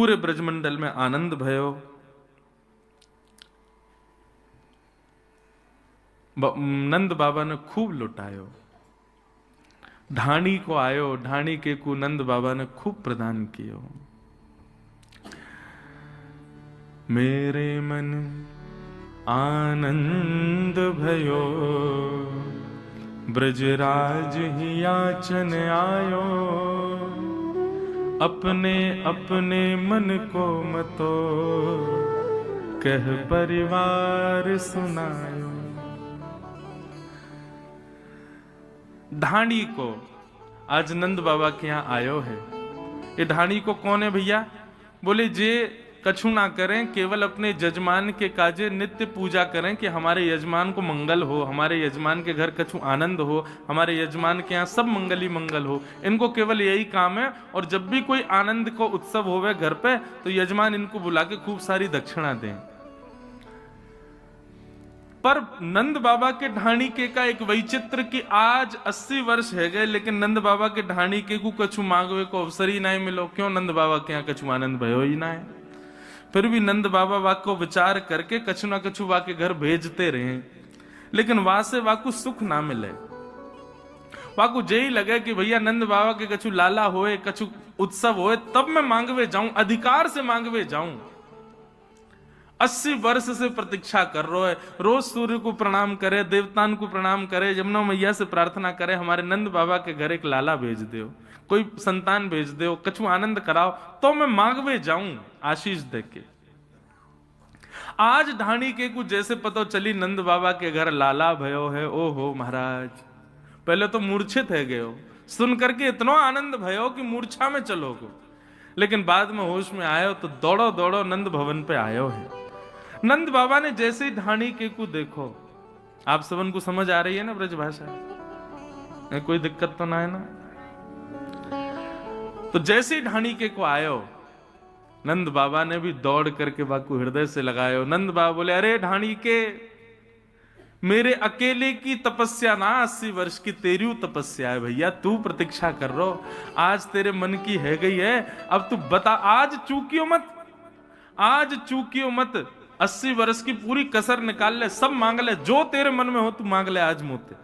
पूरे ब्रजमंडल में आनंद भयो। नंद बाबा ने खूब लुटायो। ढाणी को आयो, ढाणी के को नंद बाबा ने खूब प्रदान कियो। मेरे मन आनंद भयो, ब्रजराज ही याचन आयो। अपने अपने मन को मतो, कह परिवार सुनायो। ढाणी को आज नंद बाबा के यहाँ आयो है। ये ढाणी को कौन है भैया? बोले जे कछु ना करें, केवल अपने यजमान के काजे नित्य पूजा करें कि हमारे यजमान को मंगल हो, हमारे यजमान के घर कछु आनंद हो, हमारे यजमान के यहाँ सब मंगल ही मंगल हो। इनको केवल यही काम है। और जब भी कोई आनंद को उत्सव होवे घर पे, तो यजमान इनको बुला के खूब सारी दक्षिणा दें। पर नंद बाबा के ढाणी के का एक वैचित्र कि आज 80 वर्ष है गए, लेकिन नंद बाबा के ढाणी के को कछु मांगवे को अवसर ही नहीं मिलो। क्यों? नंद बाबा के यहाँ कछु आनंद भयो ही ना है। फिर भी नंद बाबा वाक को विचार करके कछु ना कछु वा के घर भेजते रहे, लेकिन वहां से वाकू सुख ना मिले। वाकू यही लगे कि भैया नंद बाबा के कछु लाला होए, कछु उत्सव होए, तब मैं मांगवे जाऊं, अधिकार से मांगवे जाऊं। 80 वर्ष से प्रतीक्षा कर रहा है। रोज सूर्य को प्रणाम करे, देवतान को प्रणाम करे, यमुना मैया से प्रार्थना करे, हमारे नंद बाबा के घर एक लाला भेज दो, कोई संतान भेज दो, कछु आनंद कराओ, तो मैं मांगवे जाऊं आशीष देके। आज ढाणी के कुछ जैसे पता चली नंद बाबा के घर लाला भयो है। ओहो महाराज, पहले तो मूर्छित है गए हो, सुन करके इतना आनंद भयो कि मूर्छा में चलोगे, लेकिन बाद में होश में आयो तो दौड़ो दौड़ो नंद भवन पे आयो है। नंद बाबा ने जैसे ही ढाणी के को देखो, आप सबन को समझ आ रही है ना ब्रज भाषा? कोई दिक्कत तो ना है ना? तो जैसे ही ढाणी के को आयो, नंद बाबा ने भी दौड़ करके बाकू हृदय से लगायो। नंद बाबा बोले, अरे ढाणी के, मेरे अकेले की तपस्या ना 80 वर्ष की तेरी तपस्या है भैया। तू प्रतीक्षा कर रो, आज तेरे मन की है गई है, अब तू बता। आज चूकियो मत, आज चूकियो मत। 80 वर्ष की पूरी कसर निकाल ले, सब मांग ले, जो तेरे मन में हो तू मांग ले आज मुझसे।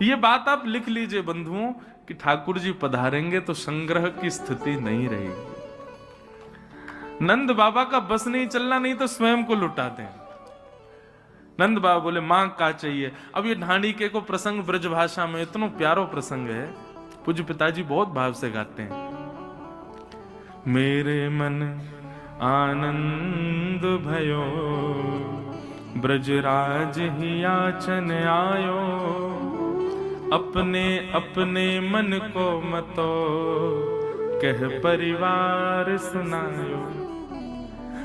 ये बात आप लिख लीजिए बंधुओं कि ठाकुर जी पधारेंगे तो संग्रह की स्थिति नहीं रहेगी। नंद बाबा का बस नहीं चलना, नहीं तो स्वयं को लुटाते हैं। नंद बाबा बोले मांग का चाहिए। अब ये ढाणी के को प्रसंग ब्रज भाषा में इतना प्यारो प्रसंग है, पूज्य पिताजी बहुत भाव से गाते हैं। मेरे मन आनंद भयो, ब्रजराज ही याचन आयो। अपने अपने मन को मतो, कह परिवार सुनायो।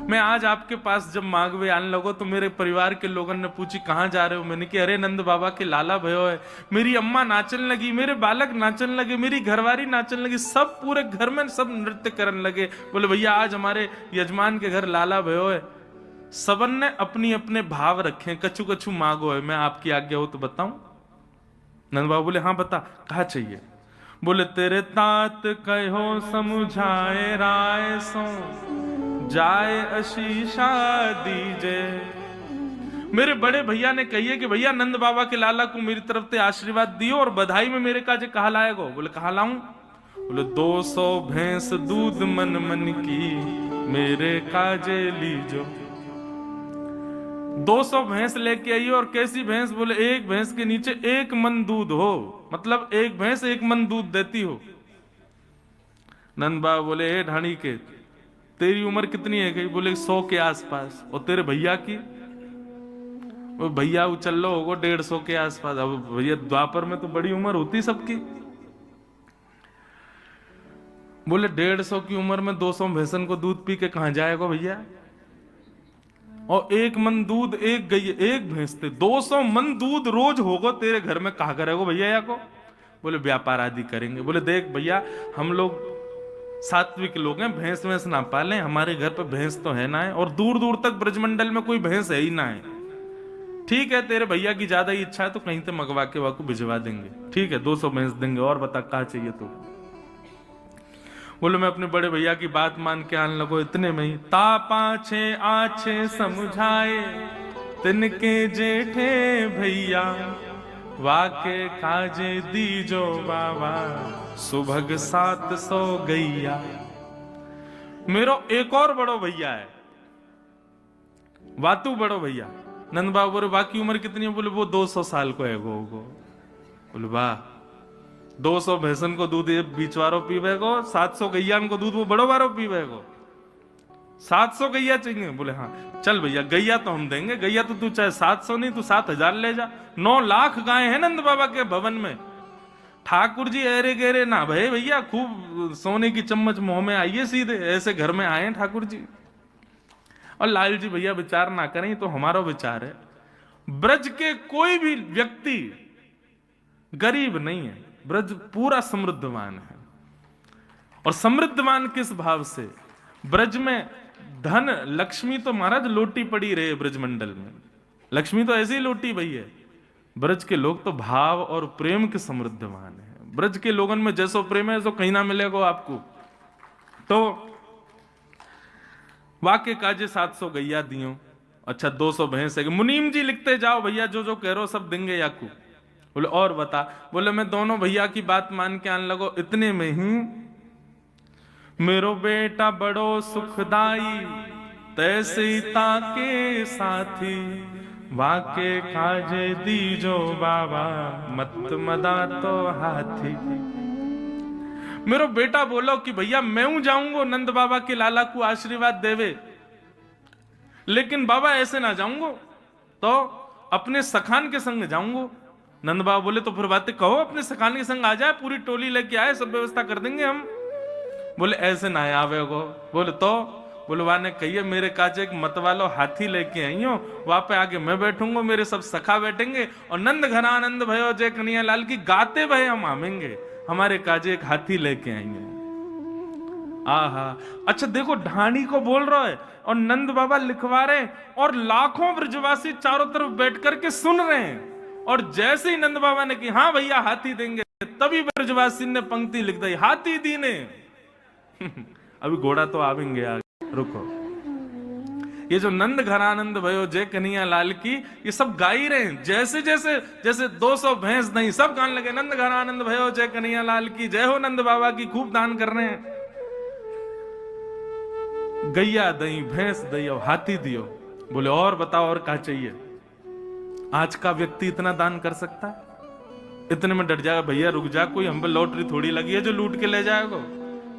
मैं आज आपके पास जब मांगवे आने लगो तो मेरे परिवार के लोगों ने पूछी कहाँ जा रहे हो? मैंने कि अरे नंद बाबा के लाला भयो है। मेरी अम्मा नाचन लगी, मेरे बालक नाचन लगे, मेरी घरवारी नाचन लगी, सब पूरे घर में सब नृत्य करने लगे। बोले भैया आज हमारे यजमान के घर लाला भयो है। सबन ने अपनी अपने भाव रखे, कछु कछु मांगो है, मैं आपकी आज्ञा हो तो बताऊं। नंद बाबा बोले हाँ बता, कहा चाहिए? बोले तेरे तात कहो समझाए राय सो, जाए आशीषा दीजे। मेरे बड़े भैया ने कहिए कि भैया नंद बाबा के लाला को मेरी तरफ से आशीर्वाद दियो और बधाई में मेरे काजे कहा लाएगो? बोले कहा लाऊं? बोले 200 भैंस दूध मन मन की, मेरे काजे लीजो। 200 भैंस लेके आई और कैसी भैंस? बोले एक भैंस के नीचे 1 मन दूध हो, मतलब एक भैंस 1 मन दूध देती हो। नंद बाबा बोले ए ढाणी के, तेरी उम्र कितनी है गई? बोले 100 के आसपास। और तेरे भैया की? वो भैया चल लो होगो 150 के आसपास। अब भैया द्वापर में तो बड़ी उम्र होती सबकी। बोले 150 की उम्र में 200 भैंसन को दूध पी के कहां जाएगा भैया? और 1 मन दूध एक गई, एक भैंस थे, 200 मन दूध रोज होगा तेरे घर में, कहा करेगो भैया या को? बोले व्यापार आदि करेंगे। बोले देख भैया हम लोग सात्विक लोग हैं, भैंस वैंस ना पालें, हमारे घर पे भैंस तो है ना है, और दूर दूर तक ब्रजमंडल में कोई भैंस है ही ना है। ठीक है तेरे भैया की ज्यादा ही इच्छा है तो कहीं से मंगवा के वाकू भिजवा देंगे। ठीक है 200 भैंस देंगे। और बता कहा चाहिए तो? बोले मैं अपने बड़े भैया की बात मान के आने लगो, इतने में ही तापाछे आछे समझाए तिनके जेठे भैया, वाके काजे दीजो बाबा सुभग 700 गैया। मेरो एक और बड़ो भैया है, वातू बड़ो भैया। नंद बाबा बोले बाकी उम्र कितनी है? बोले वो 200 साल को है गो। बोले वाह, 200 भैंसन को दूध ये बीचवारो पीवे को, 700 गैया को दूध वो बड़ो बारो पीवे को, 700 गैया चाहिए? बोले हाँ चल भैया गैया तो हम देंगे, गैया तो तू चाहे 700 नहीं तू 7000 ले जा। 9 लाख गाय है नंद बाबा के भवन में। ठाकुर जी अरे गेरे ना भाई भैया, खूब सोने की चम्मच मुंह में आइए सीधे, ऐसे घर में आए ठाकुर जी। और लाल जी भैया विचार ना करें, तो हमारा विचार है, ब्रज के कोई भी व्यक्ति गरीब नहीं है, ब्रज पूरा समृद्धवान है। और समृद्धवान किस भाव से? ब्रज में धन लक्ष्मी तो महाराज लोटी पड़ी रहे ब्रजमंडल में, लक्ष्मी तो ऐसे ही लोटी भई है। ब्रज के लोग तो भाव और प्रेम के समृद्धवान है। ब्रज के लोगों में जैसो प्रेम है, जो कहीं ना मिलेगा आपको। तो वाके काजे 700 गैया दियो, अच्छा 200 भैंस है। मुनीम जी लिखते जाओ भैया, जो जो कह रहे हो सब देंगे याकू। बोले और बता? बोले मैं दोनों भैया की बात मान के आने लगो, इतने में ही मेरो बेटा बड़ो सुखदाई तैसे ताके साथी, वाके काजे दीजो बाबा मत मदा तो हाथी। मेरो बेटा बोलो कि भैया मैं जाऊंगा नंद बाबा के लाला को आशीर्वाद देवे, लेकिन बाबा ऐसे ना जाऊंगा, तो अपने सखान के संग जाऊंगा। नंद बाबा बोले तो फिर बातें कहो, अपने सखान के संग आ जाए, पूरी टोली लेके आए, सब व्यवस्था कर देंगे हम। बोले ऐसे ना आवे गो। बोले तो? बोले वाने कहिए मेरे काजे एक मतवालो हाथी लेके आई हो, वहां पे आगे मैं बैठूंगा, मेरे सब सखा बैठेंगे, और नंद घनानंद भयो जय कन्हैया लाल की गाते भय हम आवेंगे, हमारे काजे एक हाथी लेके आएंगे। आहा, अच्छा देखो ढाणी को बोल रहा है और नंद बाबा लिखवा रहे हैं, और लाखों ब्रजवासी चारों तरफ बैठ करके सुन रहे हैं। और जैसे ही नंद बाबा ने कि हाँ भैया हाथी देंगे, तभी ब्रजवासी ने पंक्ति लिख दी, हाथी दीने। अभी घोड़ा तो आवेंगे आगे, रुको। ये जो नंद घरानंद भयो जय कन्हैया लाल की, ये सब गा ही रहे हैं। जैसे जैसे जैसे 200 भैंस नहीं, सब गाने लगे नंद घरानंद भयो जय कन्हैया लाल की जय हो, नंद बाबा की खूब दान कर रहे हैं। गैया दई, भैंस दई और हाथी दियो। बोले और बताओ और क्या चाहिए? आज का व्यक्ति इतना दान कर सकता है? इतने में डर जाएगा, भैया रुक जा, कोई हम पे लॉटरी थोड़ी लगी है जो लूट के ले जाएगा।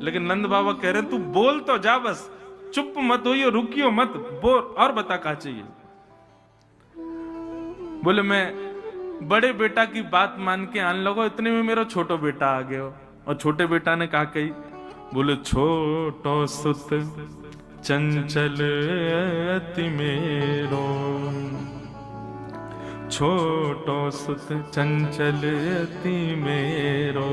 लेकिन नंद बाबा कह रहे हैं तू बोल तो जा, बस चुप मत होइयो, रुकियो मत, बोल और बता क्या चाहिए। बोले मैं बड़े बेटा की बात मान के आने लगो, इतने में मेरा छोटो बेटा आ गया। और छोटे बेटा ने कहा कही? बोले छोटो सुत चंचल अति मेरो, छोटो सुत चंचल अति मेरो,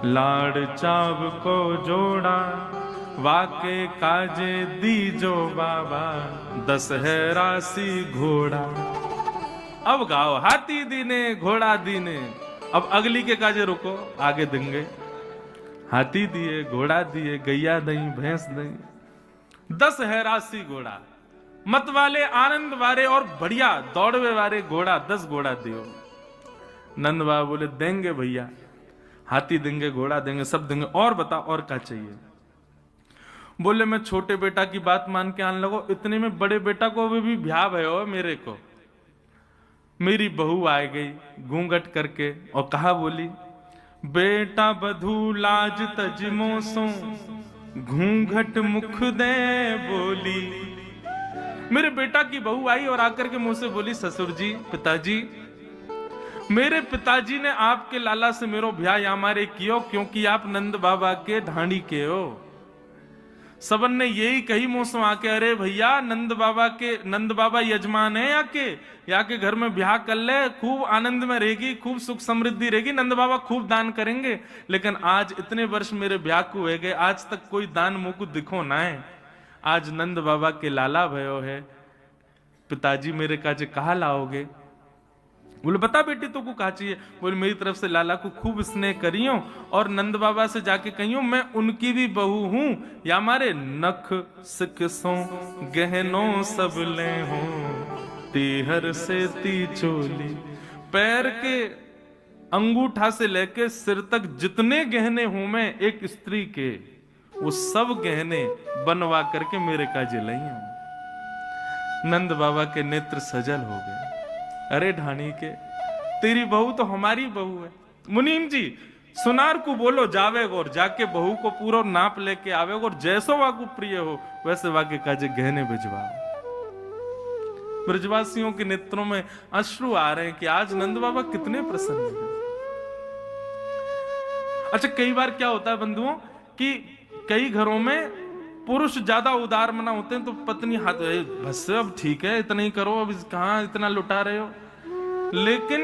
लाड़ चाव को जोड़ा, वाके काजे दीजो बाबा 10 है राशि घोड़ा। अब गाओ हाथी दीने घोड़ा दीने। अब अगली के काजे रुको, आगे देंगे। हाथी दिए, घोड़ा दिए, गैया दई, भैंस दई, 10 है राशि घोड़ा। मत वाले, आनंद वाले और बढ़िया दौड़वे वाले घोड़ा, 10 घोड़ा दियो। नंद बाबा बोले देंगे भैया, हाथी देंगे, घोड़ा देंगे, सब देंगे, और बता और क्या चाहिए? बोले मैं छोटे बेटा की बात मान के आने लगो, इतने में बड़े बेटा को भी ब्याह भयो मेरे को। मेरी बहू आ गई घूंघट करके और कहा बोली, बेटा बधू लाज तजमो सो, घूंघट मुख दे बोली। मेरे बेटा की बहू आई और आकर के मुंह से बोली, ससुर जी, पिताजी, मेरे पिताजी ने आपके लाला से मेरो ब्याह यामारे कियो, क्योंकि आप नंद बाबा के ढांडी के हो। सबन ने यही कही मुंह से आके, अरे भैया नंद बाबा यजमान है या के घर में ब्याह कर ले, खूब आनंद में रहेगी, खूब सुख समृद्धि रहेगी, नंद बाबा खूब दान करेंगे। लेकिन आज इतने वर्ष मेरे ब्याह को हो गए, आज तक कोई दान मुंह को दिखो ना है। आज नंद बाबा के लाला भयो है, पिताजी मेरे काजे कहा लाओगे? बोले बता बेटी तो को कहा चाहिए? बोले मेरी तरफ से लाला को खूब स्नेह करियो और नंद बाबा से जाके कहियो मैं उनकी भी बहू हूं, या हमारे नख सिकसों गहनों सब ले हूं, तीहर से ती चोली, पैर के अंगूठा से लेके सिर तक जितने गहने हूं मैं एक स्त्री के, वो सब गहने बनवा करके मेरे काजे लाई हूं। नंद बाबा के नेत्र सजल हो गए। अरे ढाणी के, तेरी बहू तो हमारी बहू है। मुनीम जी सुनार को बोलो जावे और जाके बहू को पूरा नाप लेके आवे और जैसो वाकु प्रिय हो वैसे वाके काजे गहने भिजवा। ब्रजवासियों के नेत्रों में अश्रु आ रहे हैं कि आज नंद बाबा कितने प्रसन्न हैं। अच्छा, कई बार क्या होता है बंधुओं कि कई घरों में पुरुष ज्यादा उदार मना होते हैं तो पत्नी हाथ बस अब ठीक है इतना ही करो, अब कहां इतना लुटा रहे हो। लेकिन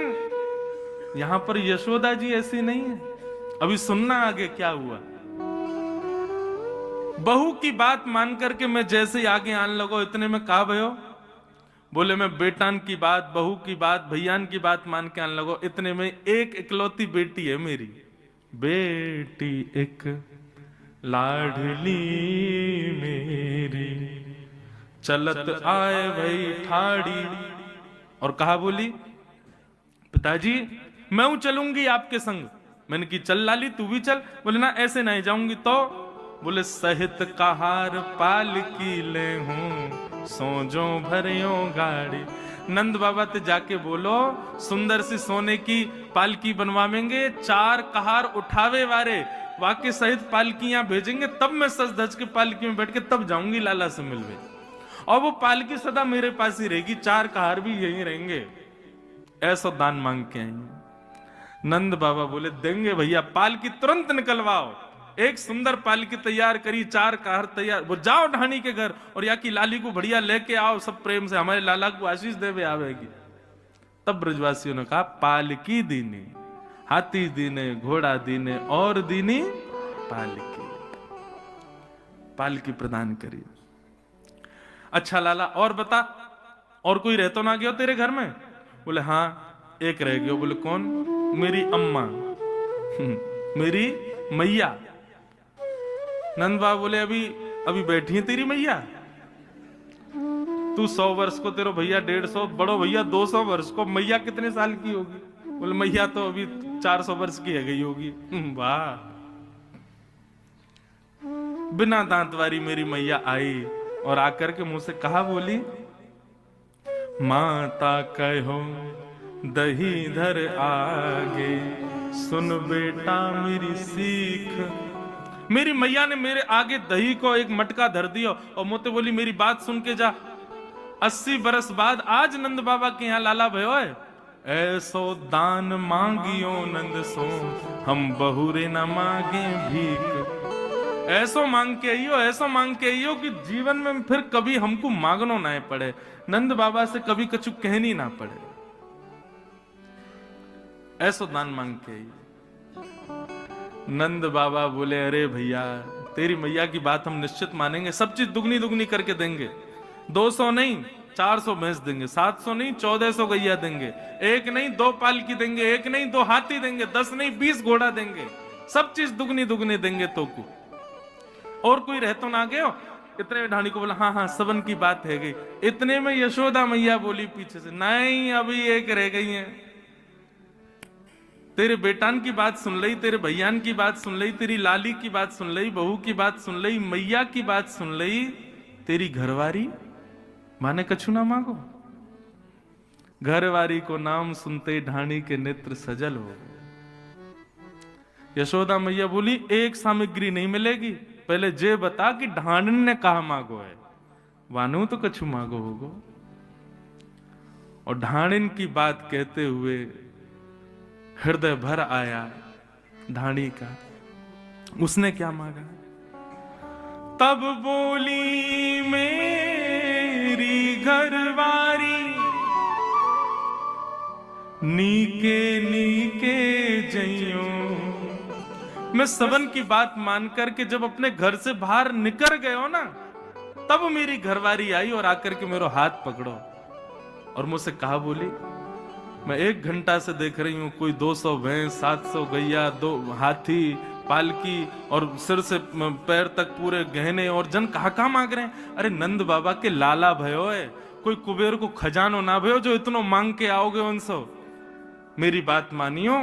यहां पर यशोदा जी ऐसी नहीं है। अभी सुनना आगे क्या हुआ। बहू की बात मान करके मैं जैसे ही आगे आने लगो इतने में कहा भयो, बोले मैं बेटान की बात, बहू की बात, भैयान की बात मान के आने लगो इतने में एक इकलौती बेटी है मेरी, बेटी एक लाडली मेरी, चलत आए भाई ठाड़ी और कहा बोली पिताजी मैं हूं चलूंगी आपके संग। मैंने की चल लाली तू भी चल। बोले ना ऐसे नहीं जाऊंगी तो। बोले सहित कहार पालकी ले हूं, सोजो भरियो गाड़ी। नंद बाबा ते जाके बोलो सुंदर सी सोने की पालकी बनवावेंगे, 4 कहार उठावे वारे वाके सहित पालकियां भेजेंगे, तब मैं सज धज के पालकी में बैठ के तब जाऊंगी लाला से मिलने। और वो पालकी सदा मेरे पास ही रहेगी, 4 कहार भी यहीं रहेंगे। ऐसा दान मांग के आएंगे। नंद बाबा बोले देंगे भैया, पालकी तुरंत निकलवाओ। एक सुंदर पालकी तैयार करी, 4 कहार तैयार, वो जाओ ढाणी के घर और या की लाली को बढ़िया लेके आओ, सब प्रेम से हमारे लाला को आशीष देवे आवेगी। तब ब्रजवासियों ने कहा पालकी दीनी, हाथी दीने, घोड़ा दीने और दीनी पालकी, पालकी प्रदान करी। अच्छा लाला और बता, और कोई रहतो ना गयो तेरे घर में? बोले हाँ एक रह गयो। बोले कौन? मेरी अम्मा, मेरी मैया। नंद बाबा बोले अभी अभी बैठी है तेरी मैया? तू 100 वर्ष को, तेरो भैया 150, बड़ो भैया 200 वर्ष को, मैया कितने साल की होगी? बोले मैया तो अभी 400 वर्ष की है गई होगी। वाह, बिना दांत वाली मेरी मैया आई और आकर के मुंह से कहा बोली माता कहो दही धर आगे, सुन बेटा मेरी सीख। मेरी मैया ने मेरे आगे दही को एक मटका धर दिया और मोते बोली मेरी बात सुन के जा। 80 बरस बाद आज नंद बाबा के यहाँ लाला भयो है, ऐसो दान मांगियो नंद सो, हम बहुरे न मांगे भीख। ऐसो मांग के आइयो, ऐसो मांग के आइयो कि जीवन में फिर कभी हमको मांगनो ना पड़े, नंद बाबा से कभी कछु कहनी ना पड़े। ऐसो दान मांग के आइयो। नंद बाबा बोले अरे भैया तेरी मैया की बात हम निश्चित मानेंगे, सब चीज दुगनी दुगनी करके देंगे। 200 नहीं 400 भैंस देंगे, 700 नहीं 1400 गैया देंगे, 1 नहीं 2 पालकी देंगे, 1 नहीं 2 हाथी देंगे, 10 नहीं 20 घोड़ा देंगे, सब चीज दुगनी दुगनी देंगे तो को। और कोई रह तो ना गयो? इतने में ढाणी को बोला हाँ हाँ सबन की बात है गई। इतने में यशोदा मैया बोली पीछे से नहीं अभी एक रह गई है। तेरे बेटान की बात सुन लई, तेरे भैयान की बात सुन लई, तेरी लाली की बात सुन लई, बहू की बात सुन लई, मैया की बात सुन लई, तेरी घरवारी माने कछु ना मांगो। घरवारी को नाम सुनते ढाणी के नेत्र सजल हो। यशोदा मैया बोली एक सामग्री नहीं मिलेगी, पहले जे बता कि ढांडन ने कहा मांगो है, वानु तो कछु मांगो होगो। और ढांडन की बात कहते हुए हृदय भर आया ढाणी का। उसने क्या मांगा? तब बोली मेरी घरवारी, नीके नीके जइयो। मैं सबन की बात मान करके जब अपने घर से बाहर निकल गए हो ना, तब मेरी घरवारी आई और आकर के मेरा हाथ पकड़ो और मुझसे कहा बोली मैं 1 घंटा से देख रही हूं, कोई 200 भैंस, 700 गैया, 2 हाथी, पालकी और सिर से पैर तक पूरे गहने, और जन कहा मांग रहे हैं। अरे नंद बाबा के लाला भयो है, कोई कुबेर को खजानो ना भयो जो इतनो मांग के आओगे उनसे। मेरी बात मानियो,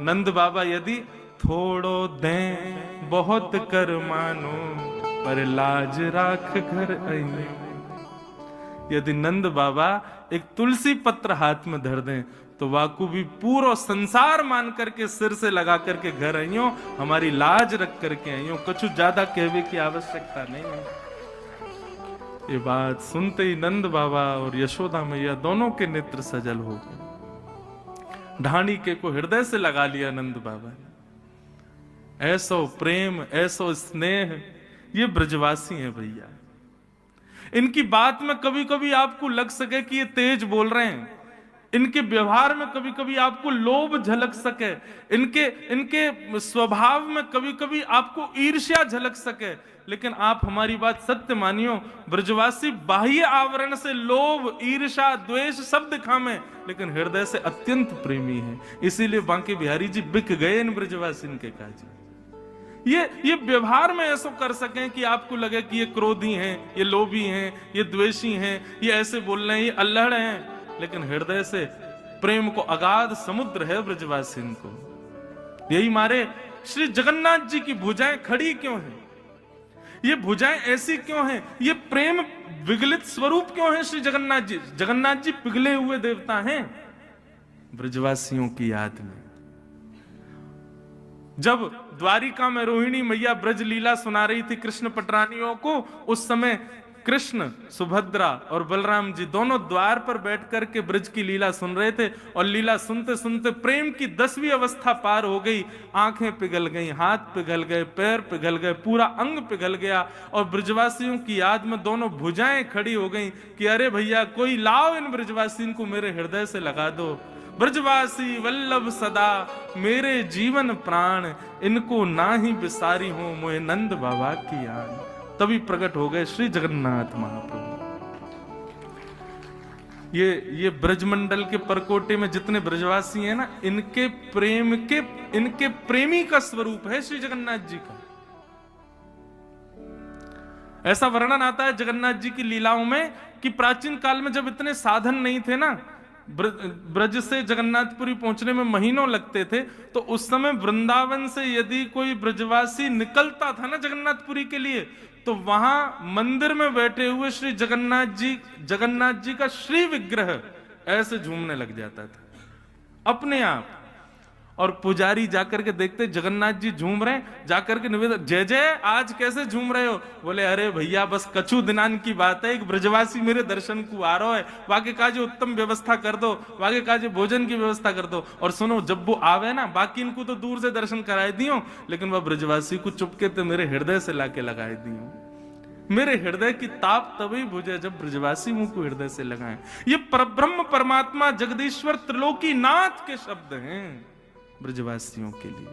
नंद बाबा यदि थोड़ो दें बहुत कर मानो, पर लाज राख घर आई। यदि नंद बाबा एक तुलसी पत्र हाथ में धर दें तो वाकू भी पूरा संसार मान करके सिर से लगा करके घर आइयो, हमारी लाज रख करके आइयो, कुछ ज्यादा कहने की आवश्यकता नहीं है। ये बात सुनते ही नंद बाबा और यशोदा मैया दोनों के नेत्र सजल हो गए। ढाणी के को हृदय से लगा लिया नंद बाबा ने। ऐसो प्रेम, ऐसो स्नेह, ये ब्रजवासी हैं भैया। इनकी बात में कभी कभी आपको लग सके कि ये तेज बोल रहे हैं, इनके व्यवहार में कभी कभी आपको लोभ झलक सके, इनके स्वभाव में कभी कभी आपको ईर्ष्या झलक सके, लेकिन आप हमारी बात सत्य मानियो, ब्रजवासी बाह्य आवरण से लोभ, ईर्ष्या, द्वेष सब दिखावे, लेकिन हृदय से अत्यंत प्रेमी है। इसीलिए बांके बिहारी जी बिक गए इन ब्रजवासी के काजी। ये व्यवहार में ऐसा कर सकें कि आपको लगे कि ये क्रोधी हैं, ये लोभी हैं, ये द्वेषी हैं, ये ऐसे बोल रहे हैं, ये अल्हड़ हैं, लेकिन हृदय से प्रेम को अगाध समुद्र है ब्रजवासी को। यही मारे श्री जगन्नाथ जी की भुजाएं खड़ी क्यों हैं? ये भुजाएं ऐसी क्यों हैं? ये प्रेम विगलित स्वरूप क्यों है श्री जगन्नाथ जी? जगन्नाथ जी पिघले हुए देवता हैं ब्रजवासियों की याद में। जब द्वारिका में रोहिणी मैया ब्रज लीला सुना रही थी कृष्ण पटरानियों को, उस समय कृष्ण, सुभद्रा और बलराम जी दोनों द्वार पर बैठ करके ब्रज की लीला सुन रहे थे, और लीला सुनते सुनते प्रेम की 10वीं अवस्था पार हो गई। आंखें पिघल गई, हाथ पिघल गए, पैर पिघल गए, पूरा अंग पिघल गया, और ब्रजवासियों की याद में दोनों भुजाएं खड़ी हो गई कि अरे भैया कोई लाओ इन ब्रजवासियों को मेरे हृदय से लगा दो। ब्रजवासी वल्लभ सदा मेरे जीवन प्राण, इनको ना ही बिसारी हो मोहे नंद बाबा की याद। तभी प्रकट हो गए श्री जगन्नाथ महाप्रभु। ये ब्रजमंडल के परकोटे में जितने ब्रजवासी हैं ना, इनके प्रेमी का स्वरूप है श्री जगन्नाथ जी का। ऐसा वर्णन आता है जगन्नाथ जी की लीलाओं में कि प्राचीन काल में जब इतने साधन नहीं थे ना, ब्रज से जगन्नाथपुरी पहुंचने में महीनों लगते थे, तो उस समय वृंदावन से यदि कोई ब्रजवासी निकलता था ना जगन्नाथपुरी के लिए, तो वहां मंदिर में बैठे हुए श्री जगन्नाथ जी का श्री विग्रह ऐसे झूमने लग जाता था अपने आप। और पुजारी जाकर के देखते जगन्नाथ जी झूम रहे, जाकर के निवेदन, जय जय आज कैसे झूम रहे हो? बोले अरे भैया बस कछु दिनान की बात है, एक ब्रजवासी मेरे दर्शन को आ रहा है, वाके काजे उत्तम व्यवस्था कर दो, वाके काजे भोजन की व्यवस्था कर दो। और सुनो, जब वो आवे ना, बाकी इनको तो दूर से दर्शन कराए दियो, लेकिन वह ब्रजवासी को चुपके तो मेरे हृदय से लाके लगाए दियो। मेरे हृदय की ताप तभी बुझे जब ब्रजवासी मुंह को हृदय से लगाएं। ये परब्रह्म परमात्मा जगदीश्वर त्रिलोकी नाथ के शब्द हैं ब्रजवासियों के लिए।